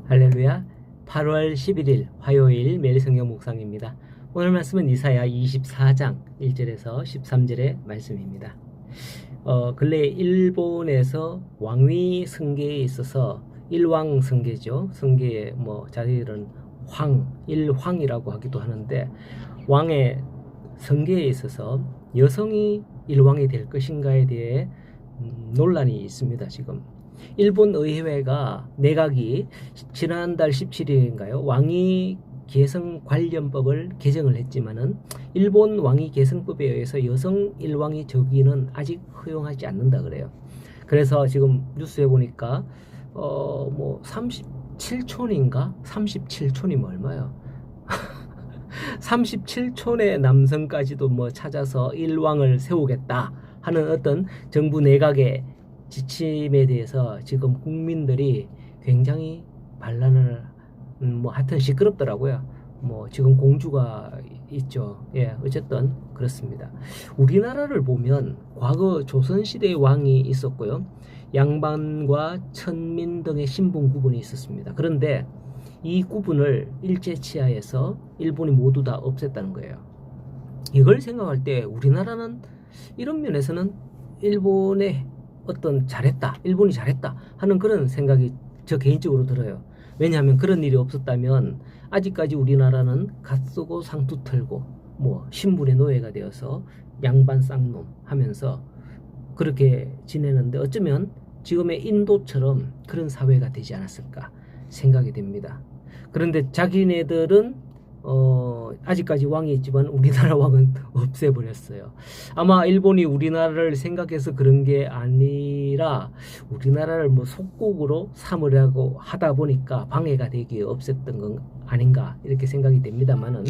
할렐루야. 8월 11일 화요일 매일 성경 묵상입니다. 오늘 말씀은 이사야 24장 1절에서 13절의 말씀입니다. 근래 일본에서 왕위 승계에 있어서 일왕 승계죠. 승계의 자기들은 일황이라고 하기도 하는데, 왕의 승계에 있어서 여성이 일왕이 될 것인가에 대해 논란이 있습니다. 지금 일본 의회가 내각이 지난달 17일인가요? 왕위 계승 관련법을 개정을 했지만은 일본 왕위 계승법에 의해서 여성 일왕이 저기는 아직 허용하지 않는다 그래요. 그래서 지금 뉴스에 보니까 37촌인가? 37촌이면 얼마요? 37촌의 남성까지도 찾아서 일왕을 세우겠다 하는 어떤 정부 내각의 지침에 대해서 지금 국민들이 굉장히 반란을 하여튼 시끄럽더라고요. 지금 공주가 있죠. 어쨌든 그렇습니다. 우리나라를 보면 과거 조선시대의 왕이 있었고요. 양반과 천민 등의 신분 구분이 있었습니다. 그런데 이 구분을 일제치하에서 일본이 모두 다 없앴다는 거예요. 이걸 생각할 때 우리나라는 이런 면에서는 일본의 일본이 잘했다 하는 그런 생각이 저 개인적으로 들어요. 왜냐하면 그런 일이 없었다면 아직까지 우리나라는 갓 쓰고 상투 털고 신분의 노예가 되어서 양반 쌍놈 하면서 그렇게 지내는데, 어쩌면 지금의 인도처럼 그런 사회가 되지 않았을까 생각이 됩니다. 그런데 자기네들은 아직까지 왕이 있지만 우리나라 왕은 없애버렸어요. 아마 일본이 우리나라를 생각해서 그런 게 아니라 우리나라를 속국으로 삼으려고 하다 보니까 방해가 되기에 없앴던 건 아닌가 이렇게 생각이 됩니다만은,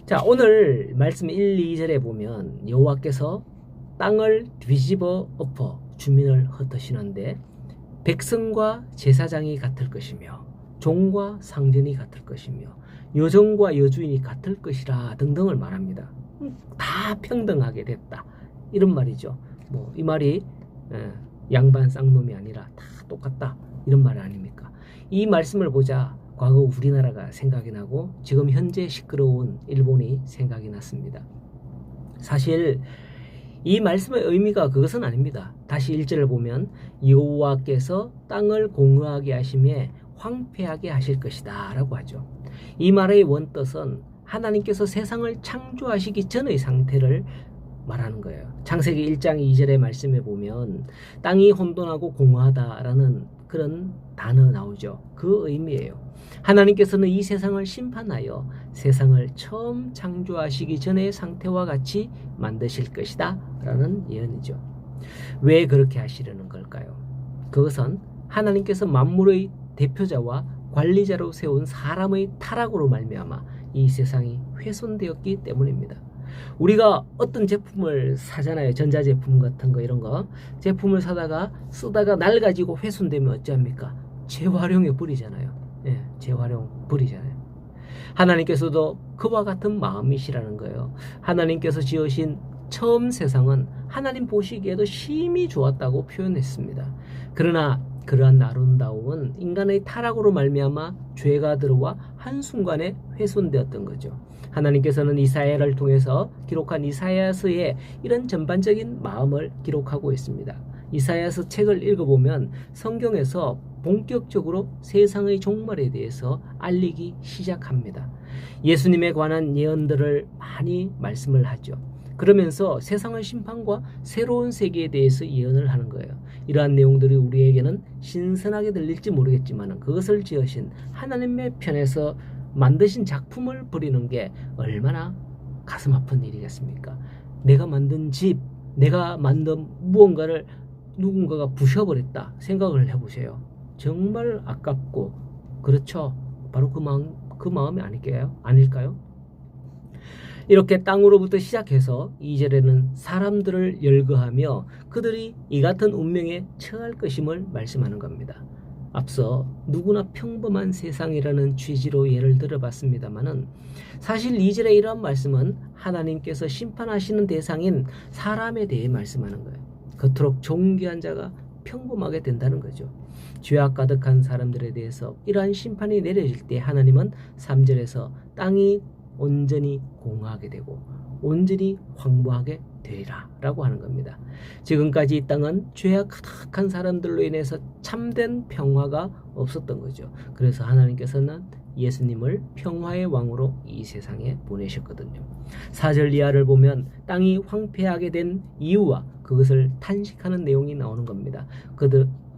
자, 오늘 말씀 1, 2절에 보면 여호와께서 땅을 뒤집어 엎어 주민을 흩으시는데 백성과 제사장이 같을 것이며 종과 상전이 같을 것이며 여종과 여주인이 같을 것이라 등등을 말합니다. 다 평등하게 됐다 이런 말이죠. 이 말이 양반 쌍놈이 아니라 다 똑같다 이런 말 아닙니까? 이 말씀을 보자 과거 우리나라가 생각이 나고 지금 현재 시끄러운 일본이 생각이 났습니다. 사실 이 말씀의 의미가 그것은 아닙니다. 다시 1절을 보면 여호와께서 땅을 공허하게 하심에 황폐하게 하실 것이다 라고 하죠. 이 말의 원뜻은 하나님께서 세상을 창조하시기 전의 상태를 말하는 거예요. 창세기 1장 2절의 말씀에 보면 땅이 혼돈하고 공허하다라는 그런 단어 나오죠. 그 의미예요. 하나님께서는 이 세상을 심판하여 세상을 처음 창조하시기 전의 상태와 같이 만드실 것이다 라는 예언이죠. 왜 그렇게 하시려는 걸까요? 그것은 하나님께서 만물의 대표자와 관리자로 세운 사람의 타락으로 말미암아 이 세상이 훼손되었기 때문입니다. 우리가 어떤 제품을 사잖아요. 전자제품 같은 거, 이런 거 제품을 쓰다가 낡아지고 훼손되면 어찌합니까? 재활용해 버리잖아요. 재활용 버리잖아요. 하나님께서도 그와 같은 마음이시라는 거예요. 하나님께서 지으신 처음 세상은 하나님 보시기에도 심히 좋았다고 표현했습니다. 그러나 그러한 아름다움은 인간의 타락으로 말미암아 죄가 들어와 한순간에 훼손되었던 거죠. 하나님께서는 이사야를 통해서 기록한 이사야서에 이런 전반적인 마음을 기록하고 있습니다. 이사야서 책을 읽어보면 성경에서 본격적으로 세상의 종말에 대해서 알리기 시작합니다. 예수님에 관한 예언들을 많이 말씀을 하죠. 그러면서 세상의 심판과 새로운 세계에 대해서 예언을 하는 거예요. 이러한 내용들이 우리에게는 신선하게 들릴지 모르겠지만 그것을 지으신 하나님의 편에서 만드신 작품을 버리는 게 얼마나 가슴 아픈 일이겠습니까? 내가 만든 집, 내가 만든 무언가를 누군가가 부셔버렸다 생각을 해보세요. 정말 아깝고, 그렇죠? 바로 그 마음이 아닐까요? 이렇게 땅으로부터 시작해서 2절에는 사람들을 열거하며 그들이 이 같은 운명에 처할 것임을 말씀하는 겁니다. 앞서 누구나 평범한 세상이라는 취지로 예를 들어봤습니다만은 사실 2절의 이러한 말씀은 하나님께서 심판하시는 대상인 사람에 대해 말씀하는 거예요. 그토록 존귀한 자가 평범하게 된다는 거죠. 죄악 가득한 사람들에 대해서 이러한 심판이 내려질 때 하나님은 3절에서 땅이 온전히 공허하게 되고 온전히 황무하게 되리라 라고 하는 겁니다. 지금까지 이 땅은 죄악 가득한 사람들로 인해서 참된 평화가 없었던 거죠. 그래서 하나님께서는 예수님을 평화의 왕으로 이 세상에 보내셨거든요. 4절 이하를 보면 땅이 황폐하게 된 이유와 그것을 탄식하는 내용이 나오는 겁니다.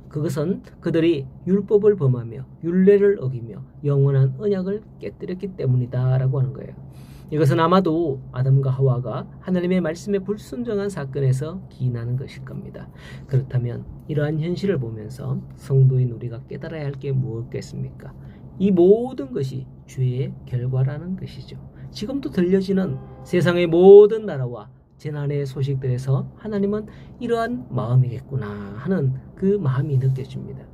그것은 그들이 율법을 범하며 율례를 어기며 영원한 언약을 깨뜨렸기 때문이다 라고 하는 거예요. 이것은 아마도 아담과 하와가 하나님의 말씀에 불순종한 사건에서 기인하는 것일 겁니다. 그렇다면 이러한 현실을 보면서 성도인 우리가 깨달아야 할 게 무엇겠습니까? 이 모든 것이 죄의 결과라는 것이죠. 지금도 들려지는 세상의 모든 나라와 재난의 소식들에서 하나님은 이러한 마음이겠구나 하는 그 마음이 느껴집니다.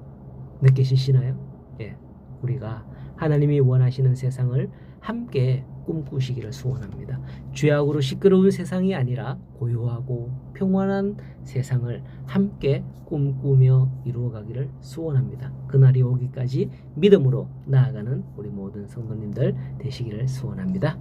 느끼시나요? 예, 우리가 하나님이 원하시는 세상을 함께 꿈꾸시기를 소원합니다. 죄악으로 시끄러운 세상이 아니라 고요하고 평안한 세상을 함께 꿈꾸며 이루어가기를 소원합니다. 그날이 오기까지 믿음으로 나아가는 우리 모든 성도님들 되시기를 소원합니다.